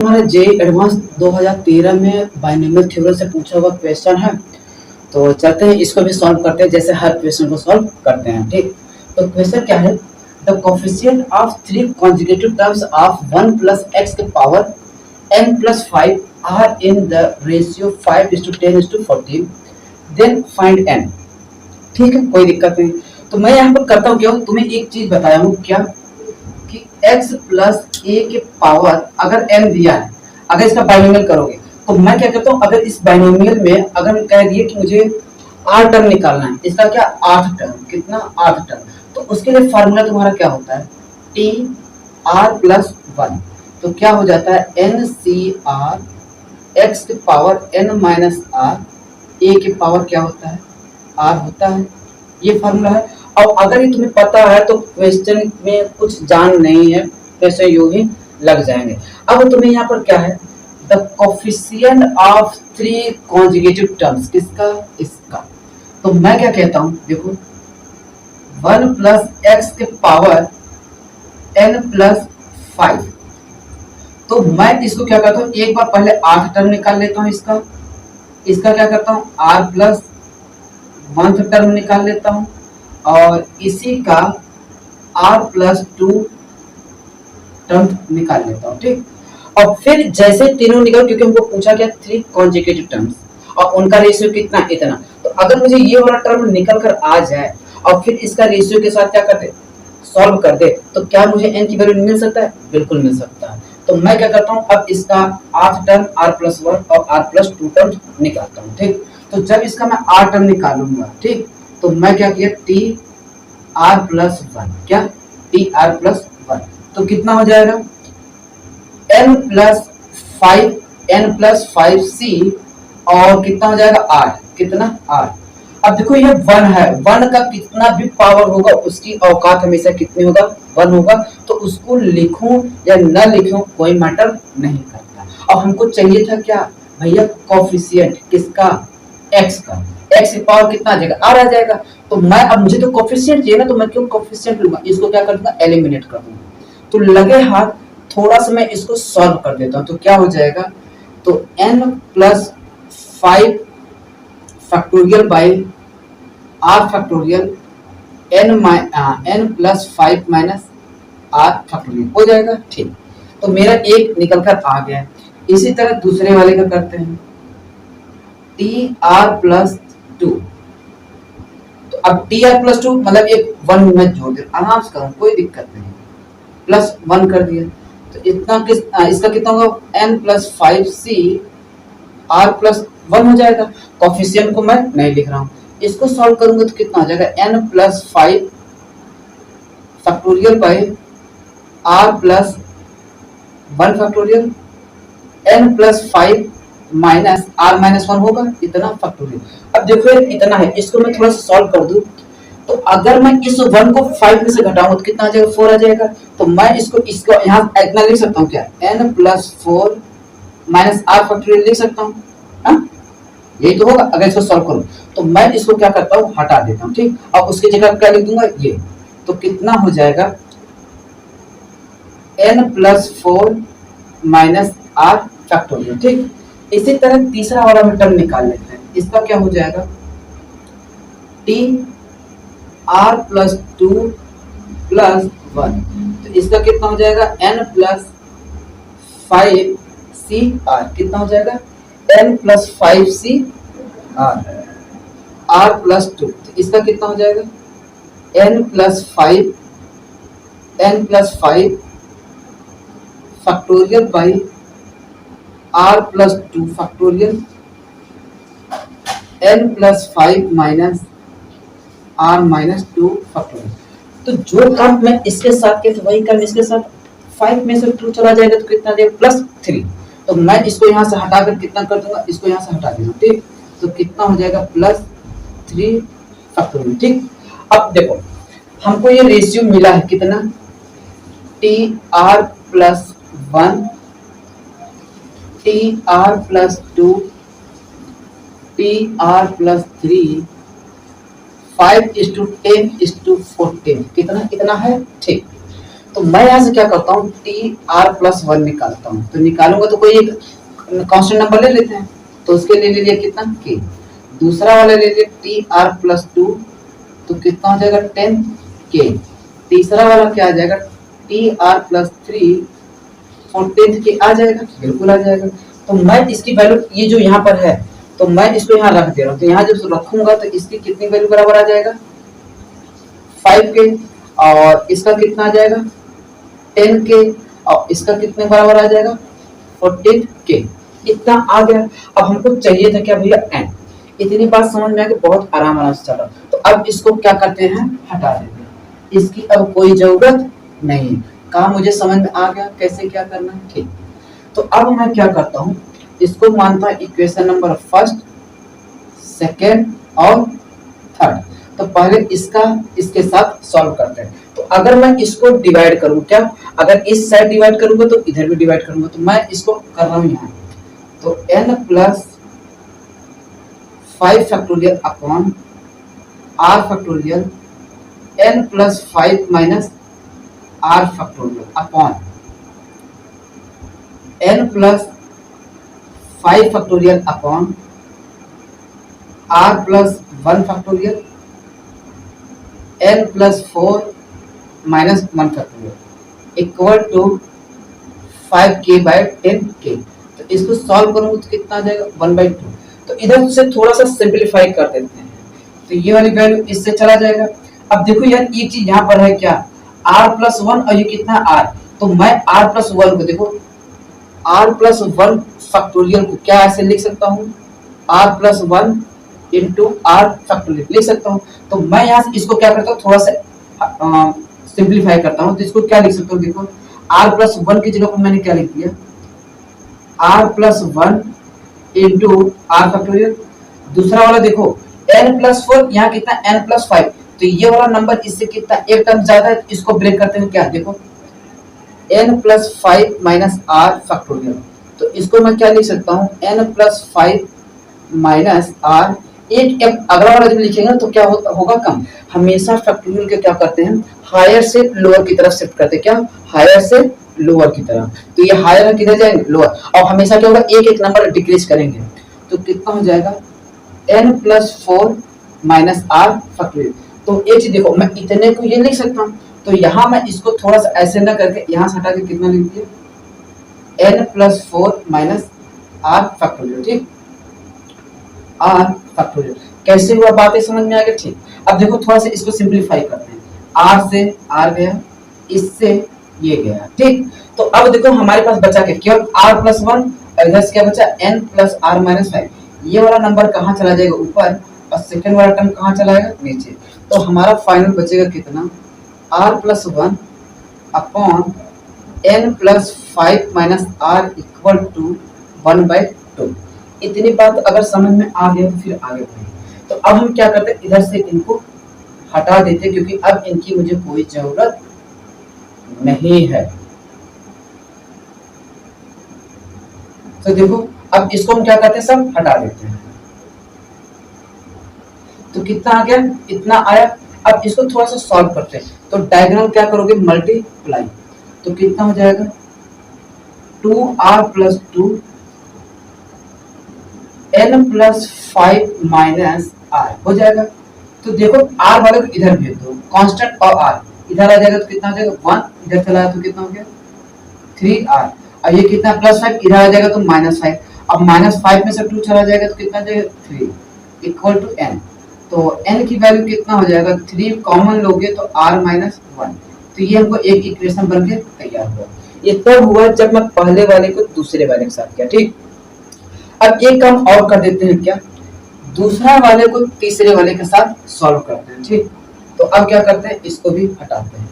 हमारा जे एडवांस 2013 में binomial theorem से पूछा हुआ क्वेश्चन है। तो चलते हैं इसको भी सॉल्व करते हैं जैसे हर क्वेश्चन को सॉल्व करते हैं। ठीक, तो क्वेश्चन क्या है, the coefficient of three conjugative terms of 1 plus X के power n plus 5 are in the ratio 5:10:14, then find n। ठीक है, कोई दिक्कत नहीं। तो मैं यहाँ पर करता हूँ क्या, तुम्हें एक चीज बताया हूँ क्या कि x प्लस ए के पावर अगर n दिया है, अगर इसका बाइनोमियल करोगे तो मैं क्या करता हूँ, अगर इस बाइनोमियल में अगर कह दिए कि मुझे 8 टर्म निकालना है, इसका क्या 8 टर्म, कितना 8 टर्म, तो उसके लिए फार्मूला तुम्हारा क्या होता है, टी आर प्लस 1। तो क्या हो जाता है, एन सी आर एक्स के पावर n माइनस आर, ए के पावर क्या होता है, आर होता है। ये फार्मूला है। और अगर ये तुम्हें पता है तो क्वेश्चन में कुछ जान नहीं है, वैसे यूं ही लग जाएंगे। अब तुम्हें यहाँ पर क्या है, the coefficient of three conjugative terms, किसका, इसका। तो मैं क्या कहता हूँ, देखो 1 प्लस एक्स के पावर n प्लस 5। तो मैं इसको क्या करता हूँ, एक बार पहले 8 टर्म निकाल लेता हूँ इसका क्या करता हूँ, r प्लस 1 टर्म निकाल लेता हूँ और इसी का r प्लस 2 टर्म निकाल लेता हूँ। ठीक, और फिर जैसे तीनों निकल, क्योंकि हमको पूछा क्या, थ्री कॉन्जुगेटिव टर्म्स और उनका रेशियो कितना, इतना। तो अगर मुझे ये वाला टर्म निकल कर आ जाए और फिर इसका रेशियो के साथ क्या कर दे, सॉल्व कर दे, तो क्या मुझे n की वैल्यू मिल सकता है, बिल्कुल मिल सकता है। तो मैं क्या करता हूँ, अब इसका 8 टर्म r प्लस 1 और r प्लस 2 टर्म निकालता हूँ। ठीक, तो जब इसका मैं 8 टर्म निकालूंगा, ठीक, तो मैं क्या किया, टी आर प्लस 1, क्या टी आर प्लस 1, तो कितना हो जाएगा, n प्लस 5 सी और कितना हो जाएगा r, कितना r। अब देखो ये 1 है, 1 का कितना भी पावर होगा उसकी औकात हमेशा कितनी होगा, 1 होगा। तो उसको लिखूं या न लिखूं कोई मैटर नहीं करता। और हमको चाहिए था क्या भैया, कोफिशिएंट किसका, x का, x की पावर कितना आ जाएगा, r आ जाएगा। तो मैं, अब मुझे तो कोफिशिएंट चाहिए ना, तो मैं क्यों कोफिशिएंट लूंगा, इसको क्या कर दूंगा, एलिमिनेट कर दूंगा। तो लगे हाथ थोड़ा सा मैं इसको सॉल्व कर देता हूँ, तो क्या हो जाएगा, तो n plus 5 factorial by r factorial n plus 5 minus r factorial हो जाएगा। ठीक, तो मेरा एक निकल कर आ गया। इसी तरह दूसरे वाले का करते हैं, टी आर प्लस 2। तो अब टी आर प्लस 2 मतलब एक 1 में जोड़ दे, आराम से करूँ, कोई दिक्कत नहीं, प्लस 1 कर दिया। तो इतना इसका कितना होगा, n प्लस 5 सी r प्लस 1 हो जाएगा। कोफिशिएंट को मैं नहीं लिख रहा हूँ, इसको सॉल्व करूंगा तो कितना हो जाएगा, n plus 5 factorial by r plus 1 factorial, n plus 5 minus r minus 1 होगा, इतना फैक्टोरियल। अब देखो इतना है, इसको मैं थोड़ा सा सॉल्व कर दूं, तो अगर मैं इस 1 को 5 में से घटाऊंगा तो कितना आ जाएगा, 4 आ जाएगा। तो मैं इसको यहाँ इतना लिख सकता हूँ क्या, n plus 4 minus r factorial लिख सकता हूँ, यही तो होगा अगर इसको सॉल्व करूँ। तो मैं इसको क्या करता हूँ, हटा देता हूँ। ठीक, अब उसकी जगह क्या लिख दूंगा, ये, तो कितना हो जाएगा, n plus 4 minus r factorial. ठीक, इसी तरह तीसरा वाला में टर्म निकाल लेते हैं, इसका क्या हो जाएगा, टी आर प्लस 2 प्लस 1। तो इसका कितना हो जाएगा, n प्लस 5 सी आर, कितना हो जाएगा, n plus 5 C r, r plus 2। तो इसका कितना हो जाएगा, n plus 5 factorial by r plus 2 factorial, n plus 5 minus r minus 2 factorial. तो जो काम मैं इसके साथ किया था वही काम इसके साथ, 5 में से 2 चला जाएगा तो कितना देगा, प्लस 3। तो मैं इसको यहाँ से हटाकर कितना कर दूंगा, इसको यहाँ से हटा दूंगा। ठीक, तो कितना हो जाएगा, प्लस 3 फैक्टोरियल। ठीक, अब देखो हमको ये रेशियो मिला है कितना, T R plus 1, T R plus 2, T R plus 3, 5:10:14, कितना है। ठीक, तो मैं यहाँ से क्या करता हूँ, टी आर प्लस वन निकालता हूँ। तो निकालूंगा तो कोई एक कांस्टेंट नंबर ले लेते हैं, तो उसके लिए ले लिया कितना के। दूसरा वाला ले लिया टी आर प्लस टू, तो कितना हो जाएगा 10 के। तीसरा वाला क्या आ जाएगा, टी आर प्लस थ्री 14 के आ जाएगा, बिल्कुल आ जाएगा। तो मैं इसकी वैल्यू ये जो यहाँ पर है, तो मैं इसको यहाँ रख दे रहा हूँ। तो यहाँ जब रखूंगा तो इसकी कितनी वैल्यू बराबर आ जाएगा 5 के, और इसका कितना आ जाएगा 10 के, और इसका कितने बराबर आ जाएगा 14 के। इतना आ गया। अब हमको चाहिए था क्या भैया n। इतनी बात समझ में आ गई, बहुत आराम से चला। तो अब इसको क्या करते हैं, हटा देते हैं। इसकी अब कोई जरूरत नहीं। काम मुझे समझ में आ गया कैसे क्या करना है, ठीक। तो अब मैं क्या करता हूँ, इसको मानता है इक्वेशन नंबर फर्स्ट, सेकेंड और थर्ड। तो पहले इसका इसके साथ सॉल्व करते हैं। तो अगर मैं इसको डिवाइड करूं, क्या अगर इस साइड डिवाइड करूंगा तो इधर भी डिवाइड करूंगा। तो मैं इसको कर रहा हूं यहाँ, तो n plus 5 factorial upon r factorial n plus 5 minus r factorial upon n plus 5 factorial upon r plus 1 factorial n plus 4 minus 1 factorial equal to 5k by 10k। तो इसको सॉल्व करूंगा तो कितना आ जाएगा 1/2। तो इधर से थोड़ा सा सिंपलीफाई कर देते हैं, तो ये वाली वैल्यू इससे चला जाएगा। अब देखो यार, एक चीज यहाँ पर है क्या, r प्लस 1 और ये कितना r। तो मैं r प्लस 1 को देखो, r प्लस 1 फैक्टोरियल को क्या ऐसे लिख सकता हूँ, r plus 1 into r factorial लिख सकता हूँ। तो मैं यहाँ से इसको क्या करता हूँ, थोड़ा सा सिंप्लीफाई करता हूँ। तो इसको क्या लिख सकता हूँ, देखो r प्लस 1 की जगह पर मैंने क्या लिख दिया, r plus 1 into r factorial. दूसरा वाला देखो n प्लस 4, यहाँ कितना n प्लस 5। तो ये वाला नंबर इससे कितना एक टर्म ज्यादा है, इसको ब्रेक करते हैं क्या, देखो n plus 5 minus r factorial. तो इसको मैं क्या लिख सकता हूँ, n प्लस 5 माइनस r। एक अगला वाला जब लिखेंगे तो क्या होगा कम। हमेशा फैक्टोरियल के क्या करते हैं, हायर से लोअर की तरफ शिफ्ट करते हैं, क्या हायर से लोअर की तरफ। तो ये हायर किधर जाएंगे, लोअर। और हमेशा क्या होगा, एक एक नंबर डिक्रीज करेंगे। तो कितना हो जाएगा n plus 4 minus r factorial. तो एक चीज देखो, मैं इतने को ये लिख सकता हूँ। तो यहाँ मैं इसको थोड़ा सा ऐसे ना करके यहाँ से हटा के कितना लिख दिया, n plus 4 minus r factorial, ठीक, r फैक्टोरियल। कैसे हुआ, बातें समझ में आ गई, ठीक। अब देखो थोड़ा सा इसको सिंपलीफाई करते हैं, r से r गया, इससे ये गया, ठीक। तो अब देखो हमारे पास बचा क्या, केवल r प्लस 1, इधर से क्या बचा n प्लस r माइनस 5। ये वाला नंबर कहाँ चला जाएगा, ऊपर, और सेकंड वाला टर्म कहाँ चला जाएगा, नीचे। तो हमारा फाइनल बचेगा कितना, r plus 1 upon n plus 5 minus r equal to 1/2। इतनी बात अगर समझ में आ गया तो फिर आगे बढ़े। तो अब हम क्या करते हैं, इधर से इनको हटा देते हैं, क्योंकि अब इनकी मुझे कोई जरूरत नहीं है। तो देखो अब इसको हम क्या करते हैं, सब हटा देते हैं। तो कितना आ गया, इतना आया। अब इसको थोड़ा सा सॉल्व करते हैं। तो डायगोनल क्या करोगे, मल्टीप्लाई। तो कितना हो जाएगा 2r plus 2 n plus 5 minus r हो जाएगा। तो देखो r वाले को इधर भेज दो, कांस्टेंट और r इधर आ जाएगा तो कितना हो जाएगा 1, इधर चला तो कितना हो गया 3r। अब ये कितना प्लस 5 इधर आ जाएगा तो माइनस 5। अब माइनस 5 में से 2 चला जाएगा तो कितना जाएगा 3 इक्वल टू n। तो n की वैल्यू कितना हो जाएगा, 3 कॉमन लोगे तो r माइनस 1। तो ये हमको एक इक्वेशन बन के तैयार हुआ। ये तब हुआ जब मैं पहले वाले को दूसरे वाले के साथ किया, ठीक। अब एक काम और कर देते हैं, क्या दूसरा वाले को तीसरे वाले के साथ सॉल्व करते हैं, ठीक। तो अब क्या करते हैं, इसको भी हटाते हैं।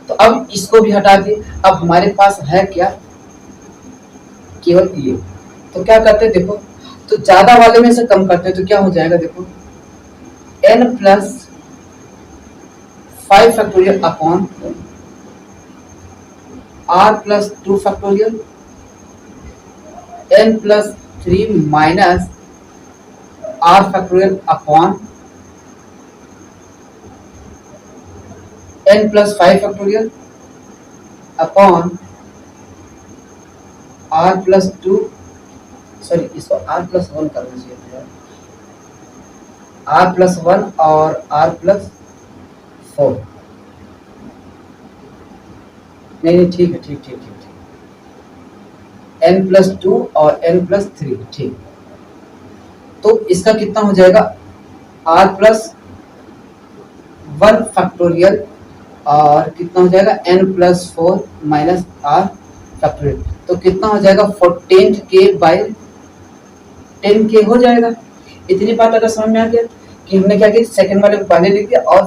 तो अब इसको भी हटा दिए। अब हमारे पास है क्या, केवल ये। तो क्या करते हैं, देखो तो ज्यादा वाले में से कम करते हैं। तो क्या हो जाएगा, देखो n plus 5 factorial upon r plus 2 factorial n plus 3 minus r factorial upon n plus 5 factorial upon r plus two, sorry इसको आर प्लस वन करना चाहिए था, आर प्लस वन और आर प्लस फोर। नहीं ठीक है, ठीक ठीक ठीक ठीक, एन प्लस टू और एन प्लस थ्री, ठीक। तो इसका कितना हो जाएगा, आर प्लस वन फैक्टोरियल और कितना हो जाएगा n plus four minus r factorial. तो कितना हो जाएगा 14k बाई 10k हो जाएगा। इतनी बात अगर समझ में आ गया कि हमने क्या किया, सेकंड वाले को पहले लिख दिया और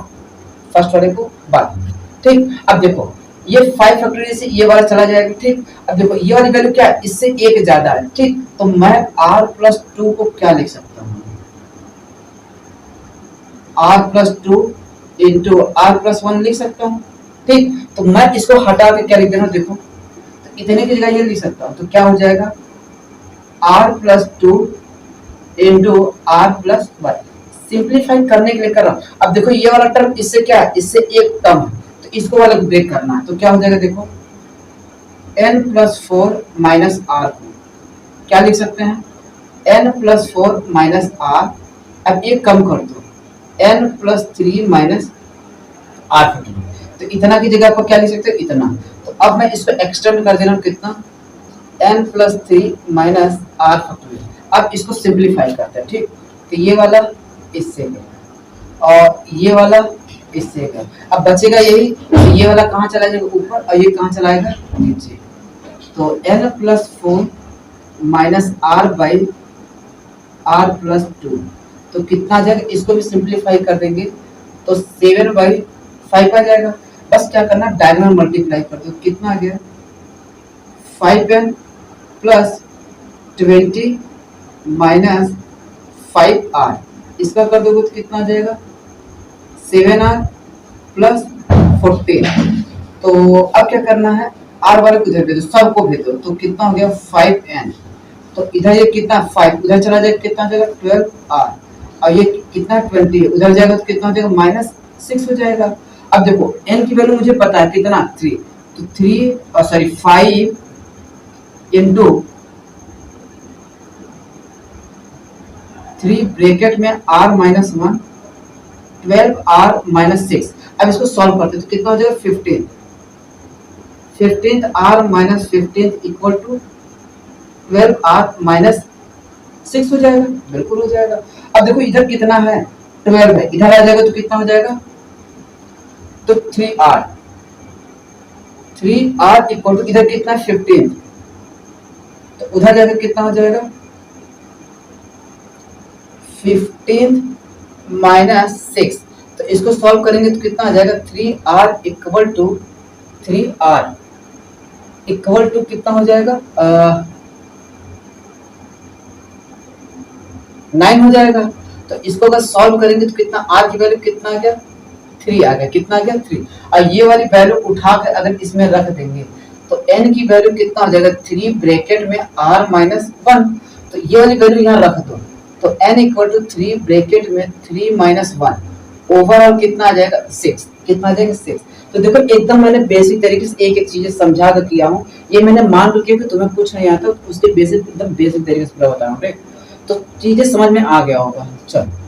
फर्स्ट वाले को बाद। ठीक, अब देखो ये 5 फैक्टोरियल से ये वाला चला जाएगा। ठीक, अब देखो ये वाली वैल्यू क्या है, इससे एक ज्यादा है। ठीक, तो मैं r प्लस टू को क्या लिख सकता हूँ, r plus two into r plus one लिख सकता हूँ। ठीक, तो मैं इसको हटा के क्या लिख देना, देखो तो इतने की जगह ये लिख सकता हूँ। तो क्या हो जाएगा, r plus two into r plus one. Simplify करने के लिए कर रहा हूँ। अब देखो ये वाला टर्म इससे क्या है, इससे एक टर्म है, तो इसको वाला को ब्रेक करना है। तो क्या हो जाएगा, देखो n plus four minus r को क्या लिख सकते हैं, n plus four minus r. अब एक कम कर दो, n plus three minus r factorial. तो इतना की जगह पर क्या लिख सकते हो, इतना। तो अब मैं इसको एक्सटेंड कर दे रहा हूँ, कितना, n plus three minus r factorial. अब इसको सिंप्लीफाई करते हैं। ठीक, तो ये वाला इससे गया और ये वाला इससे गया। अब बचेगा यही, तो ये वाला कहाँ चला जाएगा, ऊपर, और ये कहाँ चलाएगा, नीचे। तो n plus four minus r by r plus two, तो कितना आ जाएगा, इसको भी सिंप्लीफाई कर देंगे तो 7 बाई 5 आ जाएगा। बस क्या करना, डायगोनल मल्टीप्लाई कर दो, कितना आ गया 5n प्लस 20 माइनस 5r। इसका कर दोगे तो कितना आ जाएगा 7r प्लस 14। तो अब क्या करना है, r वाले को इधर भेजो, सबको भेजो, तो कितना हो गया 5n। तो इधर ये कितना 5 उधर चला जाएगा, कितना हो जाएगा 12r, और ये कितना 20 उधर जाएगा तो कितना हो जाएगा माइनस 6 हो जाएगा। अब देखो n की वैल्यू मुझे पता है कितना 3, तो 3 और सॉरी 5 इंटू 3 ब्रैकेट में r माइनस 1 12r माइनस 6। अब इसको सॉल्व करते तो कितना हो जाएगा 15, 15r minus 15 equal to 12r minus 6 हो जाएगा, बिल्कुल हो जाएगा। अब देखो इधर कितना है 12 है, इधर आ जाएगा तो कितना हो जाएगा, तो 3r इक्वल टू इधर कितना 15, तो उधर जाकर कितना हो जाएगा 15 माइनस 6। तो इसको सॉल्व करेंगे तो कितना आ जाएगा 3r equal to 3r equal to कितना हो जाएगा 9 हो जाएगा। तो इसको अगर सॉल्व करेंगे तो कितना r की वैल्यू कितना आ गया 3 आ गया, कितना आ गया 3। और ये वाली वैल्यू उठा कर अगर इसमें रख देंगे तो n की वैल्यू कितना हो जाएगा 3 ब्रैकेट में r माइनस 1। तो ये वाली वैल्यू यहाँ रख दो, तो n इक्वल टू 3 ब्रैकेट में 3 माइनस 1, ओवरऑल कितना आ जाएगा 6, कितना आ जाएगा 6। तो देखो एकदम मैंने बेसिक तरीके से एक एक चीजें समझा कर किया हूँ। ये मैंने मान लो कि तुम्हें कुछ नहीं आता, उसके बेसिक एकदम बेसिक तरीके से बताया हूँ। तो चीजें समझ में आ गया होगा। चलो।